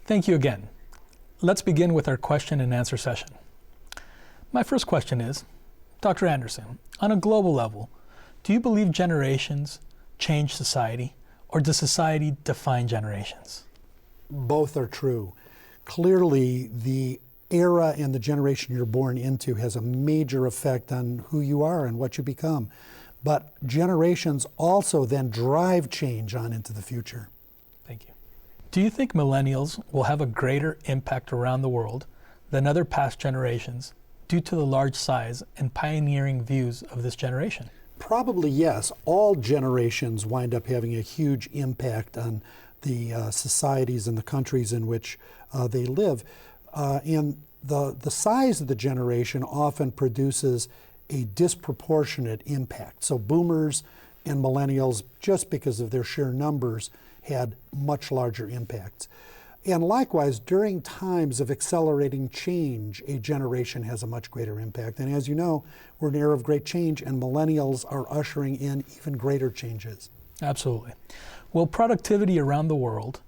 Thank you again. Let's begin with our question and answer session. My first question is, Dr. Andersen, on a global level, do you believe generations change society, or does society define generations? Both are true. Clearly, the era and the generation you're born into has a major effect on who you are and what you become. But generations also then drive change on into the future. Thank you. Do you think millennials will have a greater impact around the world than other past generations due to the large size and pioneering views of this generation? Probably yes. All generations wind up having a huge impact on the societies and the countries in which they live. And the size of the generation often produces a disproportionate impact. So boomers and millennials, just because of their sheer numbers, had much larger impacts. And likewise, during times of accelerating change, a generation has a much greater impact. And as you know, we're in an era of great change, and millennials are ushering in even greater changes. Absolutely. Will productivity around the world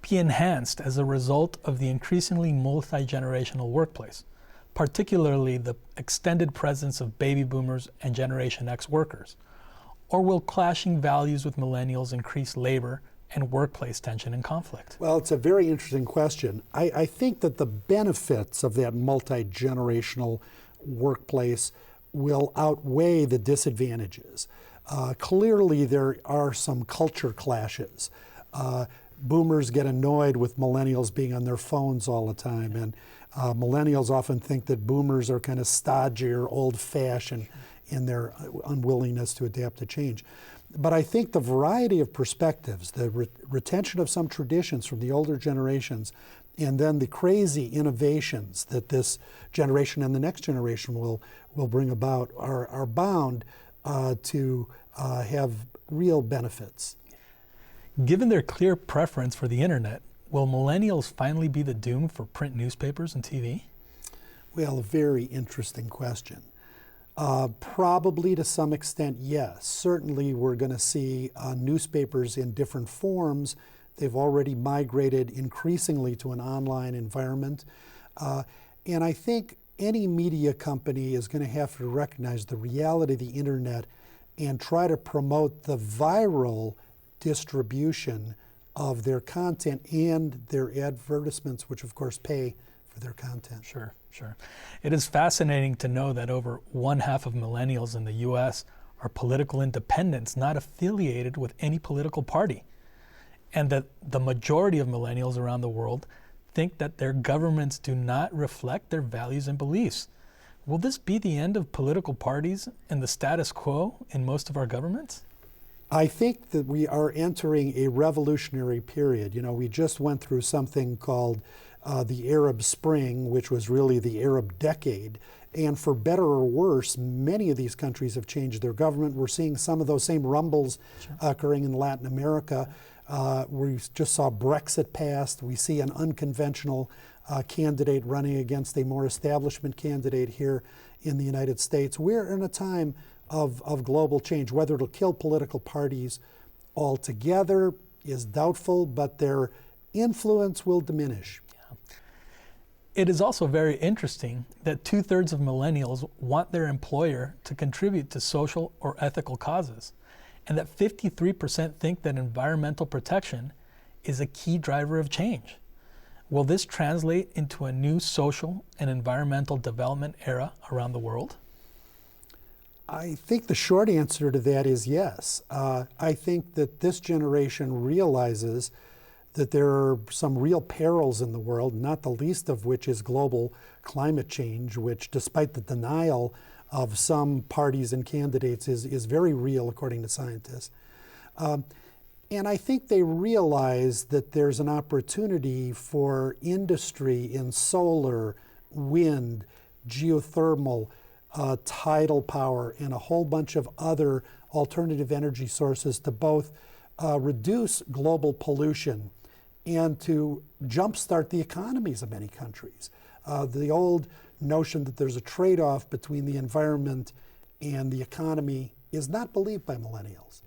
be enhanced as a result of the increasingly multi-generational workplace, particularly the extended presence of baby boomers and Generation X workers? Or will clashing values with millennials increase labor and workplace tension and conflict? Well, it's a very interesting question. I think that the benefits of that multi-generational workplace will outweigh the disadvantages. Clearly, there are some culture clashes. Boomers get annoyed with millennials being on their phones all the time, and millennials often think that boomers are kind of stodgy or old-fashioned in their unwillingness to adapt to change. But I think the variety of perspectives, the retention of some traditions from the older generations, and then the crazy innovations that this generation and the next generation will bring about are bound to have real benefits. Given their clear preference for the internet, will millennials finally be the doom for print newspapers and TV? Well, a very interesting question. Probably to some extent, yes. Certainly we're going to see newspapers in different forms. They've already migrated increasingly to an online environment. And I think any media company is going to have to recognize the reality of the internet and try to promote the viral distribution of their content and their advertisements, which of course pay for their content. Sure, sure. It is fascinating to know that over 1/2 of millennials in the US are political independents, not affiliated with any political party, and that the majority of millennials around the world think that their governments do not reflect their values and beliefs. Will this be the end of political parties and the status quo in most of our governments? I think that we are entering a revolutionary period. You know, we just went through something called the Arab Spring, which was really the Arab decade. And for better or worse, many of these countries have changed their government. We're seeing some of those same rumbles occurring in Latin America. We just saw Brexit passed. We see an unconventional candidate running against a more establishment candidate here in the United States. We're in a time of global change. Whether it'll kill political parties altogether is doubtful, but their influence will diminish. It is also very interesting that 2/3 of millennials want their employer to contribute to social or ethical causes, and that 53% think that environmental protection is a key driver of change. Will this translate into a new social and environmental development era around the world? I think the short answer to that is yes. I think that this generation realizes that there are some real perils in the world, not the least of which is global climate change, which, despite the denial of some parties and candidates, is very real according to scientists. And I think they realize that there's an opportunity for industry in solar, wind, geothermal, tidal power, and a whole bunch of other alternative energy sources to both reduce global pollution and to jumpstart the economies of many countries. The old notion that there's a trade-off between the environment and the economy is not believed by millennials.